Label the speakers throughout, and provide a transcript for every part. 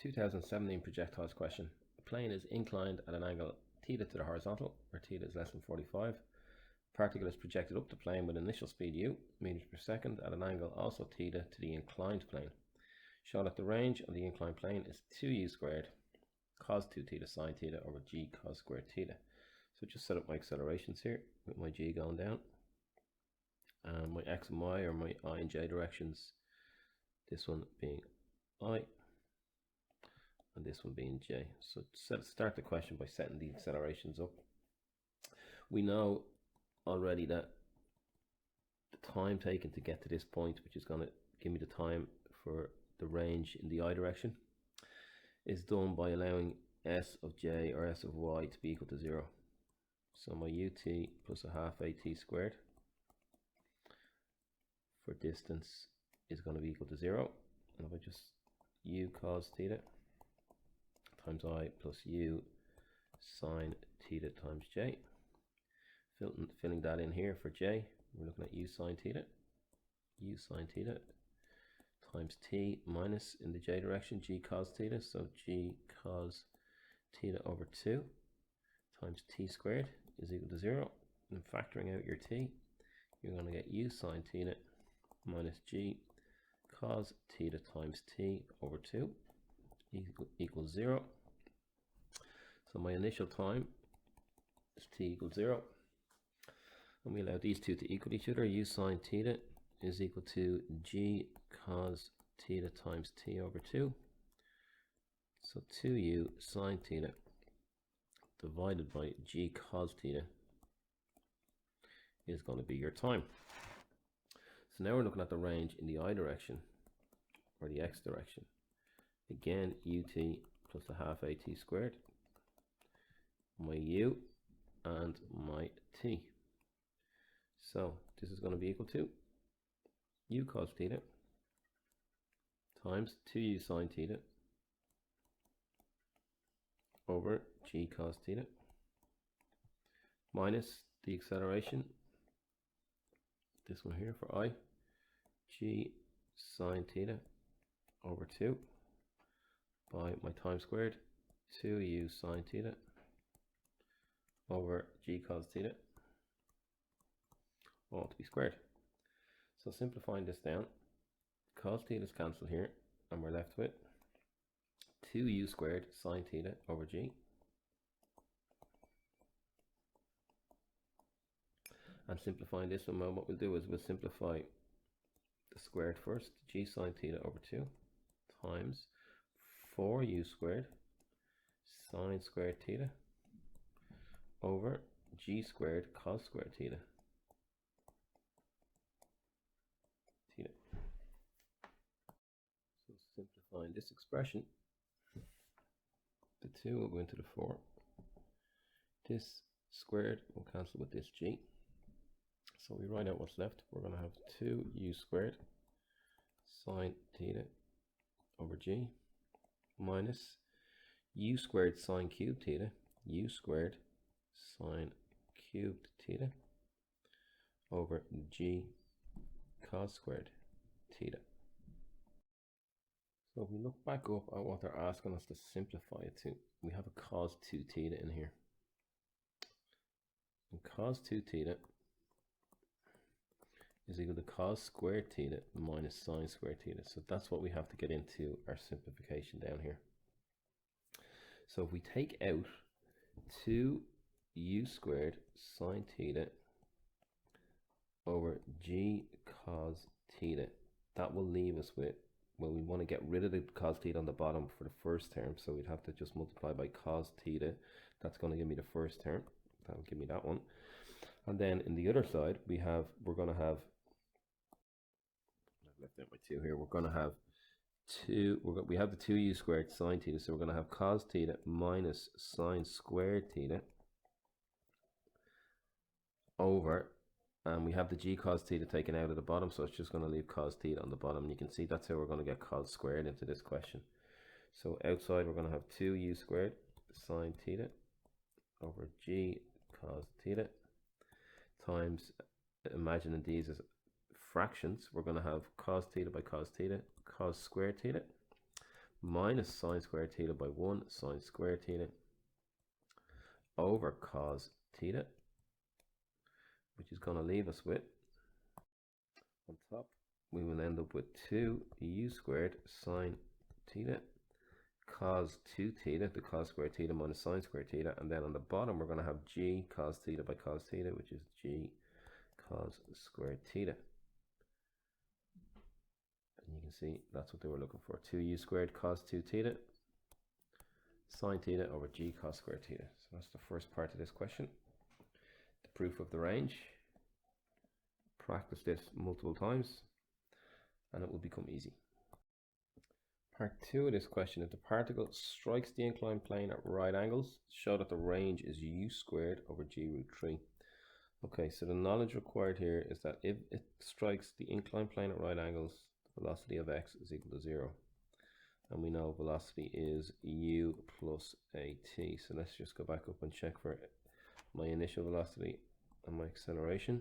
Speaker 1: 2017 projectiles question. A plane is inclined at an angle theta to the horizontal, where theta is less than 45. A particle is projected up the plane with initial speed u, meters per second, at an angle also theta to the inclined plane. Show that the range of the inclined plane is 2u squared cos 2 theta sine theta over g cos squared theta. So just set up my accelerations here with my g going down, and my x and y are my I and j directions, this one being I and this one being j. So start the question by setting the accelerations up. We know already that the time taken to get to this point, which is going to give me the time for the range in the I direction, is done by allowing s of j or s of y to be equal to 0. So my ut plus a half at squared for distance is going to be equal to 0. And if I just u cos theta times I plus u sine theta times j, filling that in here for j, we're looking at u sine theta times t minus, in the j direction, g cos theta, so g cos theta over 2 times t squared is equal to 0. And factoring out your t, you're going to get u sine theta minus g cos theta times t over 2 equals 0. So my initial time is t equals 0. And we allow these two to equal each other. U sine theta is equal to g cos theta times t over 2. So 2u sine theta divided by g cos theta is going to be your time. So now we're looking at the range in the I direction, or the x direction. Again, ut plus a half at squared, my u and my t. So this is going to be equal to u cos theta times 2u sine theta over g cos theta minus the acceleration, this one here for I, g sine theta over 2 by my time squared, 2u sine theta over g cos theta, all to be squared. So simplifying this down, cos theta is cancelled here, and we're left with 2u squared sine theta over g. And simplifying this one, well, what we'll do is we'll simplify the squared first, g sine theta over 2 times 4u squared sine squared theta over g squared cos squared theta. So simplifying this expression, the 2 will go into the 4. This squared will cancel with this g. So we write out what's left. We're going to have 2u squared sine theta over g minus u squared sine cubed theta, u squared sine cubed theta over g cos squared theta. So if we look back up at what they're asking us to simplify it to, we have a cos 2 theta in here. And cos 2 theta is equal to cos squared theta minus sine squared theta. So that's what we have to get into our simplification down here. So if we take out 2u squared sine theta over g cos theta, that will leave us with, well, we want to get rid of the cos theta on the bottom for the first term, so we'd have to just multiply by cos theta. That's going to give me the first term. That will give me that one. And then in the other side, we're going to have, I've left out my 2 here, we're going to have we have the 2u squared sine theta, so we're going to have cos theta minus sine squared theta over, and we have the g cos theta taken out of the bottom, so it's just going to leave cos theta on the bottom. And you can see that's how we're going to get cos squared into this question. So outside we're going to have 2u squared sine theta over g cos theta times, imagining these as fractions, we're going to have cos theta by cos theta, cos squared theta, minus sine squared theta by 1 sine squared theta over cos theta, which is going to leave us with, on top, we will end up with 2u squared sine theta cos 2 theta, the cos squared theta minus sine squared theta, and then on the bottom we're going to have g cos theta by cos theta, which is g cos squared theta. And you can see that's what they were looking for, 2u squared cos 2 theta sine theta over g cos squared theta. So that's the first part of this question. The proof of the range. Practice this multiple times and it will become easy. Part 2 of this question, if the particle strikes the inclined plane at right angles, show that the range is u squared over g root 3. Okay, so the knowledge required here is that if it strikes the inclined plane at right angles, the velocity of x is equal to 0. And we know velocity is u plus at. So let's just go back up and check for my initial velocity and my acceleration.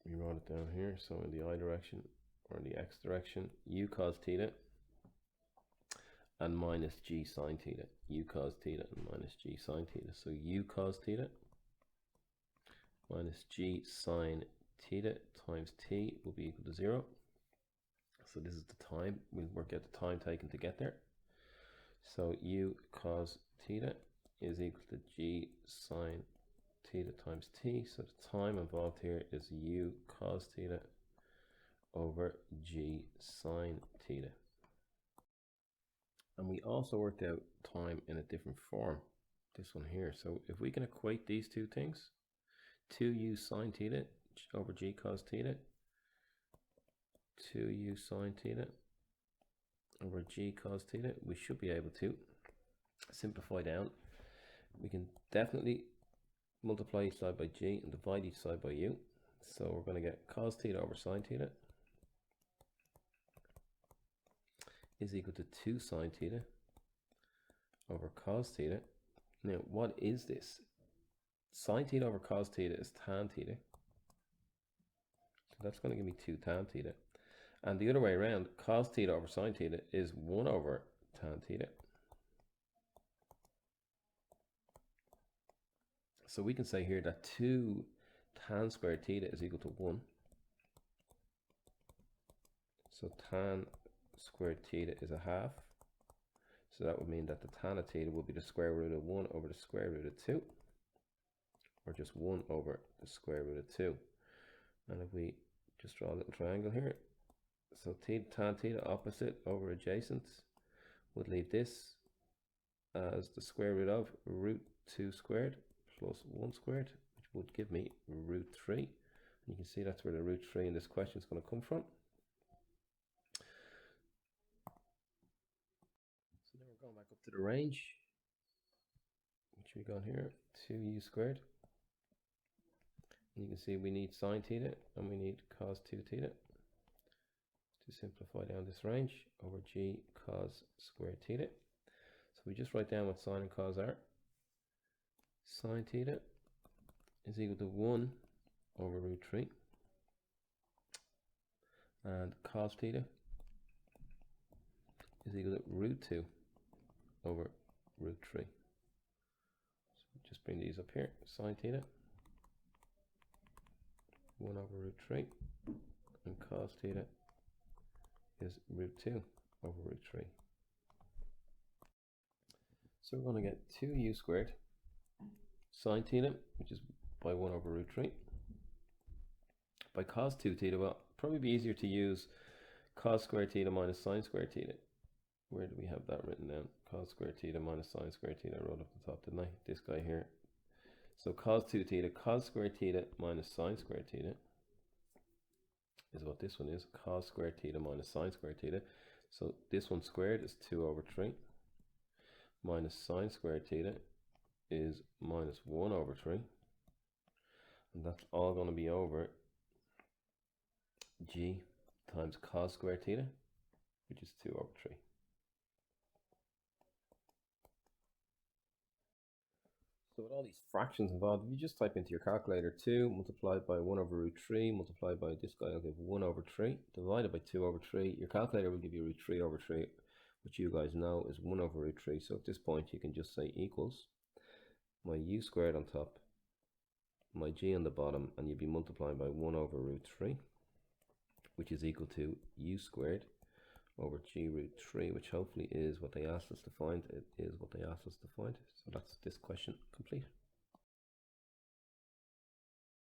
Speaker 1: We wrote it down here, so in the I direction or in the x direction, u cos theta and minus g sine theta, u cos theta and minus g sine theta. So u cos theta minus g sine theta times t will be equal to 0. So this is the time, we'll work out the time taken to get there. So u cos theta is equal to g sine theta times t. So the time involved here is u cos theta over g sine theta. And we also worked out time in a different form, this one here. So if we can equate these two things, 2u sine theta over g cos theta, 2u sine theta over g cos theta, we should be able to simplify down. We can definitely multiply each side by g and divide each side by u. So we're going to get cos theta over sine theta is equal to 2 sine theta over cos theta. Now, what is this? Sine theta over cos theta is tan theta. So that's going to give me 2 tan theta. And the other way around, cos theta over sine theta is 1 over tan theta. So we can say here that 2 tan squared theta is equal to 1. So tan squared theta is a half. So that would mean that the tan of theta will be the square root of 1 over the square root of 2. Or just 1 over the square root of 2. And if we just draw a little triangle here. So theta, tan theta opposite over adjacent would leave this as the square root of root 2 squared plus 1 squared, which would give me root 3. And you can see that's where the root 3 in this question is going to come from. So now we're going back up to the range, which we got here, 2u squared. And you can see we need sine theta and we need cos 2 theta to simplify down this range over g cos squared theta. So we just write down what sine and cos are. Sine theta is equal to 1 over root 3 and cos theta is equal to root 2 over root 3. So just bring these up here. Sine theta 1 over root 3 and cos theta is root 2 over root 3. So we're going to get 2u squared sine theta, which is by 1 over root 3, by cos 2 theta. Well, probably be easier to use cos squared theta minus sine squared theta. Where do we have that written down? Cos squared theta minus sine squared theta. I wrote up the top, didn't I? This guy here. So cos 2 theta, cos squared theta minus sine squared theta is what this one is. Cos squared theta minus sine squared theta. So this one squared is 2 over 3 minus sine squared theta is minus 1 over 3. And that's all going to be over g times cos squared theta, which is 2 over 3. So with all these fractions involved, if you just type into your calculator 2 multiplied by 1 over root 3 multiplied by this guy, I'll give 1 over 3 divided by 2 over 3. Your calculator will give you root 3 over 3, which you guys know is 1 over root 3. So at this point you can just say equals my u squared on top, my g on the bottom, and you'll be multiplying by 1 over root 3, which is equal to u squared over g root 3, which hopefully is what they asked us to find. It is what they asked us to find. So that's this question complete.